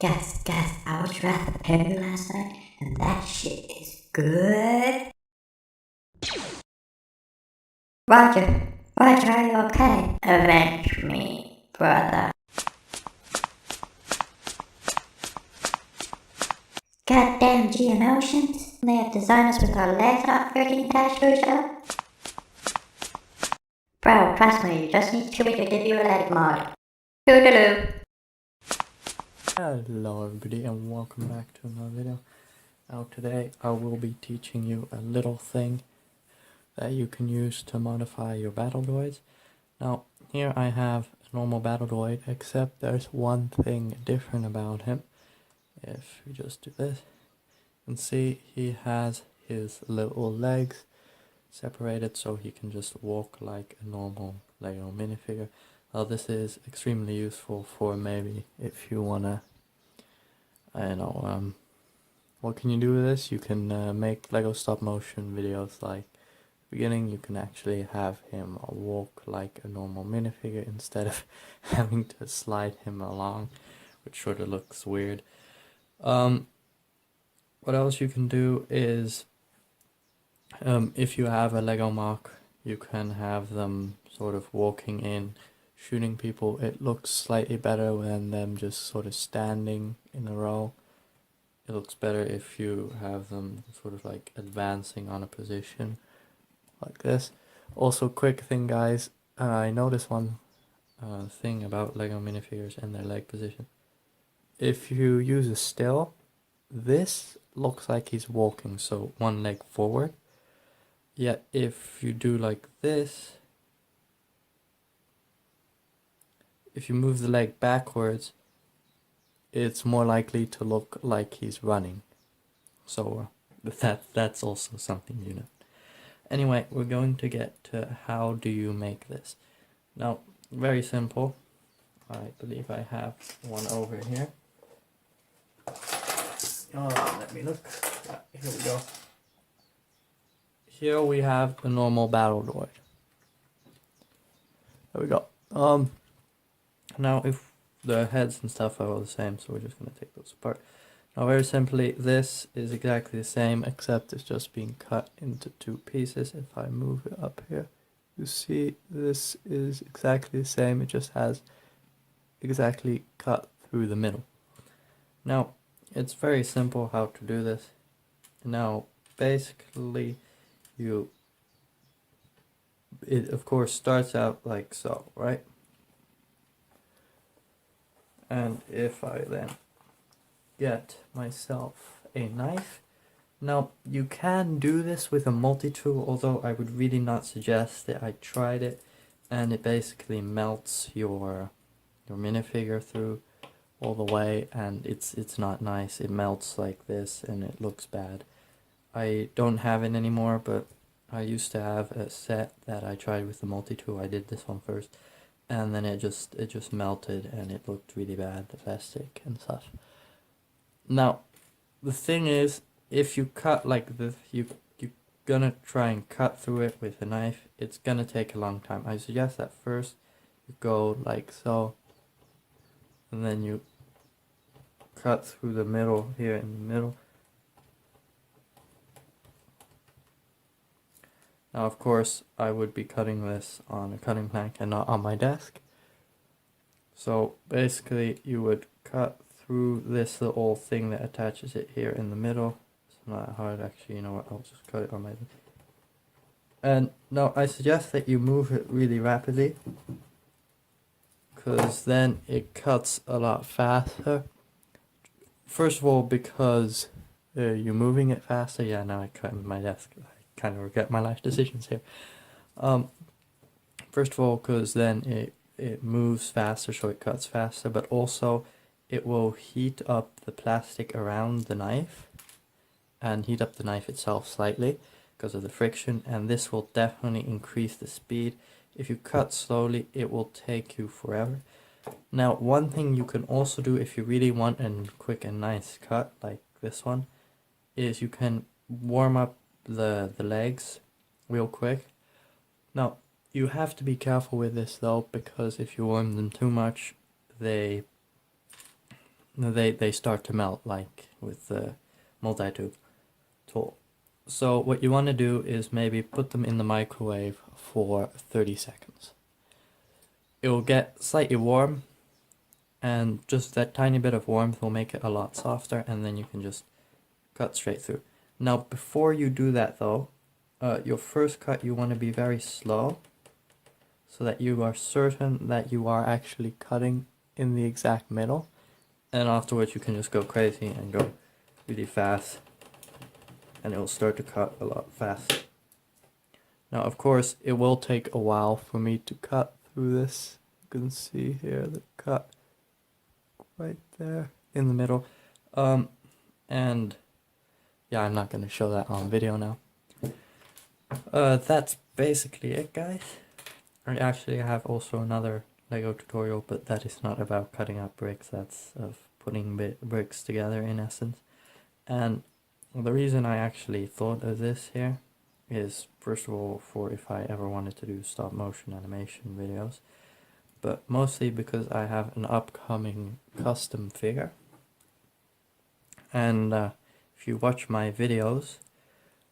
Guys, I watched Wrath of the Penguin last night, and that shit is good. Roger, are you okay? Avenge me, brother. Goddamn Geonosians. They have designers with our legs not freaking attached to each other. Bro, trust me, you just need Chewie to give you a leg mod. Toodaloo. Hello everybody and welcome back to another video. Now today I will be teaching you a little thing that you can use to modify your Battledroids. Now here I have a normal Battledroid, except there's one thing different about him. If we just do this, you can see he has his little legs separated so he can just walk like a normal Lego minifigure. Well, this is extremely useful for maybe if you wanna, I don't know, what can you do with this? You can make Lego stop motion videos like beginning. You can actually have him walk like a normal minifigure instead of having to slide him along, which sort of looks weird. What else you can do is, if you have a Lego mock, you can have them sort of walking in, shooting people. It looks slightly better than them just sort of standing in a row. It looks better if you have them sort of like advancing on a position like this. Also, quick thing guys, I noticed one thing about Lego minifigures and their leg position. If you use a still, this looks like he's walking, so one leg forward. Yet if you do like this, if you move the leg backwards, it's more likely to look like he's running. So that's also something you know. Anyway, we're going to get to how do you make this. Now, very simple. I believe I have one over here. Oh, let me look. Yeah, here we go. Here we have a normal Battledroid. There we go. Now if the heads and stuff are all the same, so we're just going to take those apart. Now very simply, this is exactly the same, except it's just being cut into two pieces. If I move it up here, you see this is exactly the same, it just has exactly cut through the middle. Now, it's very simple how to do this. Now, basically, it of course starts out like so, right? And if I then get myself a knife. Now, you can do this with a multi-tool, although I would really not suggest it. I tried it, and it basically melts your minifigure through all the way, and it's not nice. It melts like this, and it looks bad. I don't have it anymore, but I used to have a set that I tried with the multi-tool. I did this one first, and then it just melted, and it looked really bad, the plastic and stuff. Now, the thing is, if you cut like this, you're gonna try and cut through it with a knife. It's gonna take a long time. I suggest that first you go like so, and then you cut through the middle here in the middle. Now, of course, I would be cutting this on a cutting plank and not on my desk. So basically, you would cut through this little thing that attaches it here in the middle. It's not hard actually, you know what, I'll just cut it on my... And now I suggest that you move it really rapidly, because then it cuts a lot faster. First of all, because you're moving it faster. Yeah, now I cut in my desk. I kind of regret my life decisions here. First of all, because then it moves faster, so it cuts faster, but also it will heat up the plastic around the knife and heat up the knife itself slightly because of the friction, and this will definitely increase the speed. If you cut slowly, it will take you forever. Now, one thing you can also do if you really want a quick and nice cut like this one is you can warm up the legs real quick. Now, you have to be careful with this though, because if you warm them too much, they they start to melt like with the multi-tube tool. So what you want to do is maybe put them in the microwave for 30 seconds. It will get slightly warm, and just that tiny bit of warmth will make it a lot softer, and then you can just cut straight through. Now before you do that though, your first cut you want to be very slow, so that you are certain that you are actually cutting in the exact middle, and afterwards you can just go crazy and go really fast, and it will start to cut a lot faster. Now of course it will take a while for me to cut through this. You can see here the cut right there in the middle, and yeah, I'm not going to show that on video now. That's basically it, guys. I actually have also another Lego tutorial, but that is not about cutting out bricks, that's of putting bricks together in essence. And the reason I actually thought of this here is, first of all, for if I ever wanted to do stop motion animation videos, but mostly because I have an upcoming custom figure. And if you watch my videos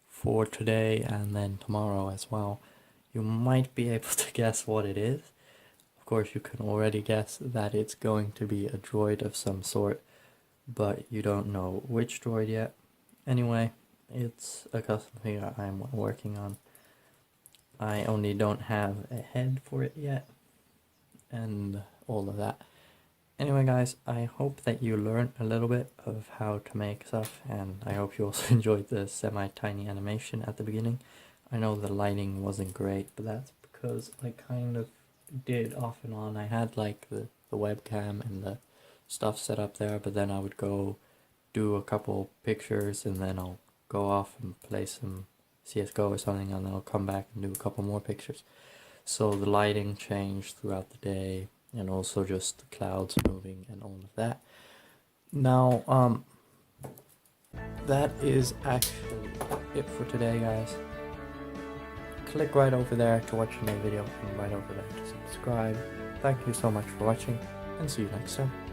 for today and then tomorrow as well, you might be able to guess what it is. Of course, you can already guess that it's going to be a droid of some sort, but you don't know which droid yet. Anyway, it's a custom figure I'm working on. I only don't have a head for it yet, and all of that. Anyway guys, I hope that you learned a little bit of how to make stuff, and I hope you also enjoyed the semi-tiny animation at the beginning. I know the lighting wasn't great, but that's because I kind of did off and on. I had like the webcam and the stuff set up there, but then I would go do a couple pictures and then I'll go off and play some CSGO or something, and then I'll come back and do a couple more pictures. So the lighting changed throughout the day, and also just the clouds moving and all of that. Now, that is actually it for today, guys. Click right over there to watch another video, and right over there to subscribe. Thank you so much for watching, and see you next time.